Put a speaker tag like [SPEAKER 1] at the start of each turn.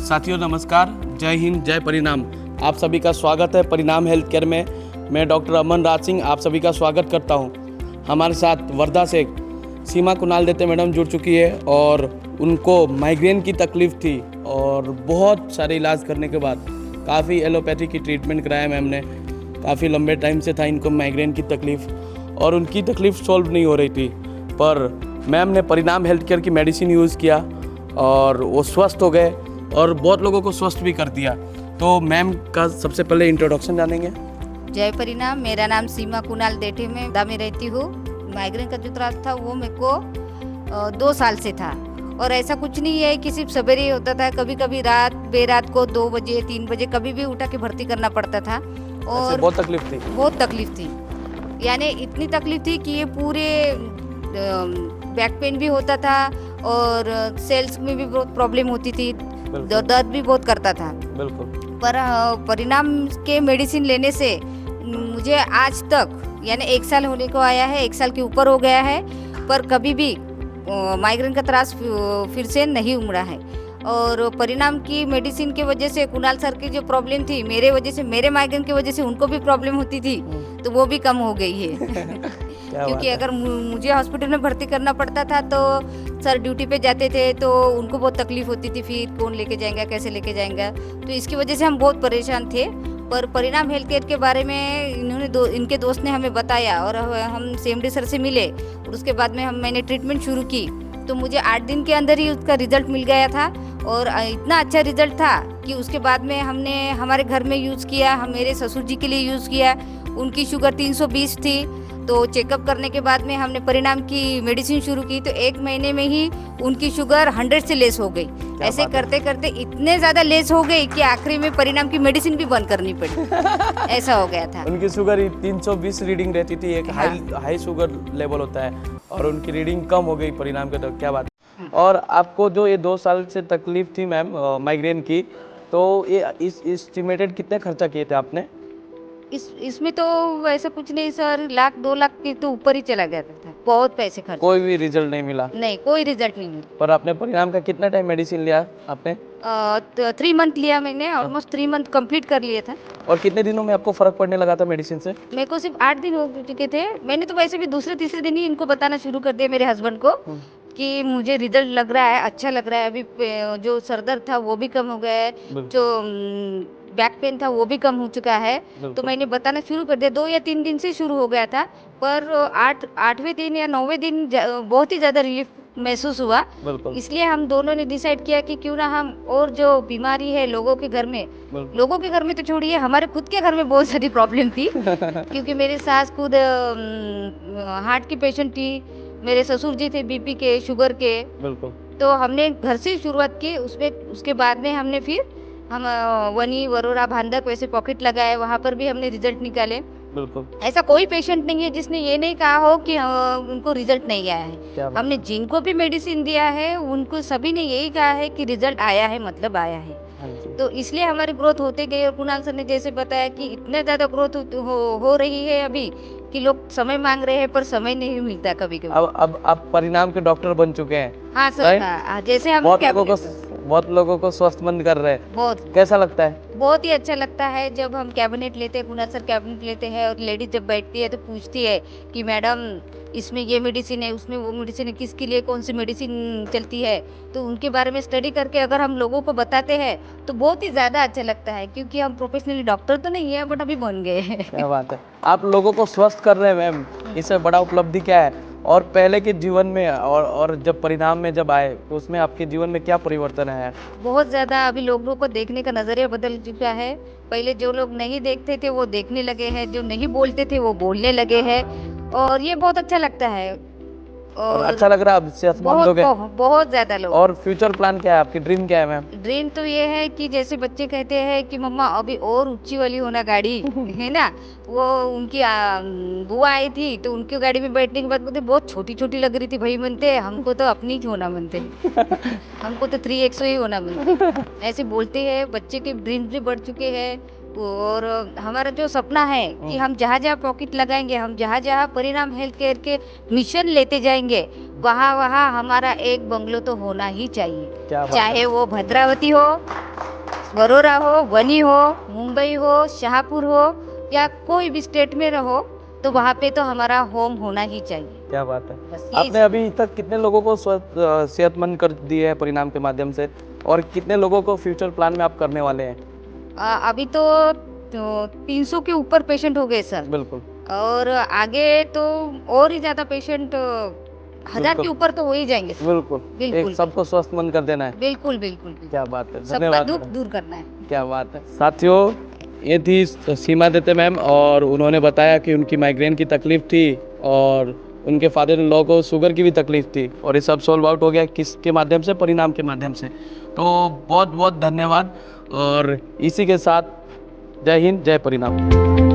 [SPEAKER 1] साथियों नमस्कार, जय हिंद, जय परिणाम। आप सभी का स्वागत है परिणाम हेल्थ केयर में। मैं डॉक्टर अमन राज सिंह आप सभी का स्वागत करता हूं। हमारे साथ वर्धा से सीमा कुणाल देते मैडम जुड़ चुकी है और उनको माइग्रेन की तकलीफ़ थी और बहुत सारे इलाज करने के बाद काफ़ी एलोपैथी की ट्रीटमेंट कराया मैम ने। काफ़ी लंबे टाइम से था इनको माइग्रेन की तकलीफ़ और उनकी तकलीफ़ सॉल्व नहीं हो रही थी, पर मैम ने परिणाम हेल्थ केयर की मेडिसिन यूज़ किया और वो स्वस्थ हो गए और बहुत लोगों को स्वस्थ भी कर दिया। तो मैम का सबसे पहले इंट्रोडक्शन जानेंगे।
[SPEAKER 2] जय परिणाम। मेरा नाम सीमा कुणाल देठे में वर्धा में रहती हूँ। माइग्रेन का जो त्रास था वो मेरे को 2 साल से था और ऐसा कुछ नहीं है कि सिर्फ सवेरे ही होता था, कभी कभी रात बेरात को 2 बजे 3 बजे कभी भी उठा के भर्ती करना पड़ता था और
[SPEAKER 1] बहुत तकलीफ थी।
[SPEAKER 2] बहुत तकलीफ थी, यानी इतनी तकलीफ थी कि ये पूरे बैक पेन भी होता था और सेल्स में भी बहुत प्रॉब्लम होती थी, दर्द भी बहुत करता था।
[SPEAKER 1] बिल्कुल।
[SPEAKER 2] पर परिणाम के मेडिसिन लेने से मुझे आज तक यानी 1 साल होने को आया है, 1 साल के ऊपर हो गया है, पर कभी भी माइग्रेन का त्रास फिर से नहीं उमड़ा है। और परिणाम की मेडिसिन की वजह से कुणाल सर की जो प्रॉब्लम थी मेरे वजह से, मेरे माइग्रेन की वजह से उनको भी प्रॉब्लम होती थी, तो वो भी कम हो गई है। क्योंकि अगर मुझे हॉस्पिटल में भर्ती करना पड़ता था तो सर ड्यूटी पे जाते थे तो उनको बहुत तकलीफ होती थी, फिर कौन लेके जाएगा, कैसे लेके जाएगा, तो इसकी वजह से हम बहुत परेशान थे। पर परिणाम हेल्थ केयर के बारे में इनके दोस्त ने हमें बताया और हम CMD सर से मिले और उसके बाद में मैंने ट्रीटमेंट शुरू की, तो मुझे 8 दिन के अंदर ही उसका रिजल्ट मिल गया था और इतना अच्छा रिजल्ट था कि उसके बाद में हमने हमारे घर में यूज़ किया, हम मेरे ससुर जी के लिए यूज़ किया। उनकी शुगर 320 थी, तो चेकअप करने के बाद में हमने परिणाम की मेडिसिन शुरू की, तो 1 महीने में ही उनकी शुगर 100 से लेस हो गई। ऐसे करते करते इतने ज़्यादा लेस हो गई कि आखिरी में परिणाम की मेडिसिन भी बंद करनी पड़ी। ऐसा हो गया था।
[SPEAKER 1] उनकी शुगर 320 रीडिंग रहती थी, एक हाई शुगर लेवल होता है और उनकी रीडिंग कम हो गई परिणाम के। तो क्या बात है। और आपको जो ये 2 साल से तकलीफ थी मैम माइग्रेन की, तो ये एस्टिमेटेड कितने खर्चा किए थे आपने?
[SPEAKER 2] इसमें तो वैसा कुछ नहीं सर, 1 लाख 2 लाख के तो ऊपर ही चला गया था, बहुत पैसे खर्च।
[SPEAKER 1] कोई भी रिजल्ट नहीं मिला?
[SPEAKER 2] नहीं, कोई रिजल्ट नहीं मिला।
[SPEAKER 1] पर आपने परिणाम का कितना टाइम मेडिसिन लिया आपने?
[SPEAKER 2] 3 मंथ लिया मैंने, ऑलमोस्ट 3 मंथ कंप्लीट कर लिया था।
[SPEAKER 1] और कितने दिनों में आपको फर्क पड़ने लगा था मेडिसिन से?
[SPEAKER 2] मेरे को सिर्फ 8 दिन हो चुके थे। मैंने तो वैसे भी दूसरे तीसरे दिन ही इनको बताना शुरू कर दिया मेरे हस्बैंड को कि मुझे रिजल्ट लग रहा है, अच्छा लग रहा है। अभी जो सर दर्द था वो भी कम हो गया है, जो बैक पेन था वो भी कम हो चुका है। तो मैंने बताना शुरू कर दिया। 2 या 3 दिन से शुरू हो गया था, पर 8वें दिन या 9वें दिन बहुत ही ज़्यादा रिलीफ महसूस हुआ। इसलिए हम दोनों ने डिसाइड किया कि क्यों ना हम, और जो बीमारी है लोगों के घर में तो छोड़िए, हमारे खुद के घर में बहुत सारी प्रॉब्लम थी। क्योंकि मेरे सास खुद हार्ट की पेशेंट थी, मेरे ससुर जी थे BP के, शुगर के। तो हमने घर से शुरुआत की, उसके बाद में हमने फिर हम वनी, वरोरा, भांडक वैसे पॉकेट लगाए, वहाँ पर भी हमने रिजल्ट निकाले। ऐसा कोई पेशेंट नहीं है जिसने ये नहीं कहा हो कि उनको रिजल्ट नहीं आया है। हमने जिनको भी मेडिसिन दिया है उनको सभी ने यही कहा है कि रिजल्ट आया है, मतलब आया है। तो इसलिए हमारी ग्रोथ होते गई और कुणाल सर ने जैसे बताया कि इतने ज़्यादा ग्रोथ हो रही है अभी कि लोग समय मांग रहे हैं पर समय नहीं मिलता कभी कभी।
[SPEAKER 1] अब आप परिणाम के डॉक्टर बन चुके हैं।
[SPEAKER 2] हाँ सर, जैसे हम
[SPEAKER 1] बहुत लोगों को स्वस्थमंद कर रहे हैं।
[SPEAKER 2] बहुत
[SPEAKER 1] कैसा लगता है?
[SPEAKER 2] बहुत ही अच्छा लगता है जब हम कैबिनेट लेते हैं, कुणाल सर कैबिनेट लेते हैं और लेडीज जब बैठती है तो पूछती है कि मैडम इसमें ये मेडिसिन है, उसमें वो मेडिसिन है, किसके लिए कौन सी मेडिसिन चलती है, तो उनके बारे में स्टडी करके अगर हम लोगों को बताते हैं तो बहुत ही ज़्यादा अच्छा लगता है। क्योंकि हम प्रोफेशनली डॉक्टर तो नहीं है बट अभी बन गए हैं।
[SPEAKER 1] क्या बात है, आप लोगों को स्वस्थ कर रहे हैं मैम, इससे बड़ा उपलब्धि क्या है? और पहले के जीवन में और जब परिणाम में जब आए तो उसमें आपके जीवन में क्या परिवर्तन है?
[SPEAKER 2] बहुत ज़्यादा अभी लोगों को देखने का नज़रिया बदल चुका है। पहले जो लोग नहीं देखते थे वो देखने लगे हैं, जो नहीं बोलते थे वो बोलने लगे हैं और ये बहुत अच्छा लगता है।
[SPEAKER 1] और अच्छा लग रहा है अब सेहतमंद हो गए?
[SPEAKER 2] बहुत ज़्यादा लोग।
[SPEAKER 1] और फ्यूचर प्लान क्या है, आपकी ड्रीम क्या है मैम?
[SPEAKER 2] ड्रीम तो ये है कि जैसे बच्चे कहते हैं कि मम्मा अभी और ऊंची वाली होना गाड़ी है ना, वो उनकी बुआ आई थी तो उनकी गाड़ी में बैठने के बाद बोलते बहुत छोटी छोटी लग रही थी भाई, बनते हमको तो अपनी ही होना बनते हमको तो 3XO ही होना बनते। ऐसे बोलते हैं, बच्चे के ड्रीम्स भी बढ़ चुके हैं। और हमारा जो सपना है कि हम जहाँ जहाँ पॉकेट लगाएंगे, हम जहाँ जहाँ परिणाम हेल्थ केयर के मिशन लेते जाएंगे, वहाँ वहाँ हमारा एक बंगलो तो होना ही चाहिए। चाहे वो भद्रावती हो, वरोरा हो, वनी हो, मुंबई हो, शाहपुर हो या कोई भी स्टेट में रहो तो वहाँ पे तो हमारा होम होना ही चाहिए।
[SPEAKER 1] क्या बात है।
[SPEAKER 2] बस यही
[SPEAKER 1] आपने अभी तक कितने लोगों को सेहतमंद कर दिए है परिणाम के माध्यम से, और कितने लोगों को फ्यूचर प्लान में आप करने वाले हैं?
[SPEAKER 2] अभी तो 300 के ऊपर पेशेंट हो गए सर,
[SPEAKER 1] बिल्कुल
[SPEAKER 2] और आगे तो और ही ज्यादा पेशेंट 1000 के
[SPEAKER 1] बिल्कुल
[SPEAKER 2] ऊपर तो हो ही जाएंगे सर।
[SPEAKER 1] बिल्कुल, एक
[SPEAKER 2] बिल्कुल
[SPEAKER 1] सबको स्वस्थमंद कर देना है।
[SPEAKER 2] बिल्कुल बिल्कुल बिल्कुल।
[SPEAKER 1] क्या बात है,
[SPEAKER 2] सबका
[SPEAKER 1] धन्यवाद
[SPEAKER 2] दुख
[SPEAKER 1] मैडम।
[SPEAKER 2] दूर करना है।
[SPEAKER 1] क्या बात है। साथियों, ये थी सीमा दत्ते मैम, और उन्होंने बताया कि उनकी माइग्रेन की तकलीफ थी और उनके फादर इन लॉ को शुगर की भी तकलीफ थी, और ये सब सॉल्व आउट हो गया किसके माध्यम से? परिणाम के माध्यम से। तो बहुत बहुत धन्यवाद, और इसी के साथ जय हिंद, जय परिणाम।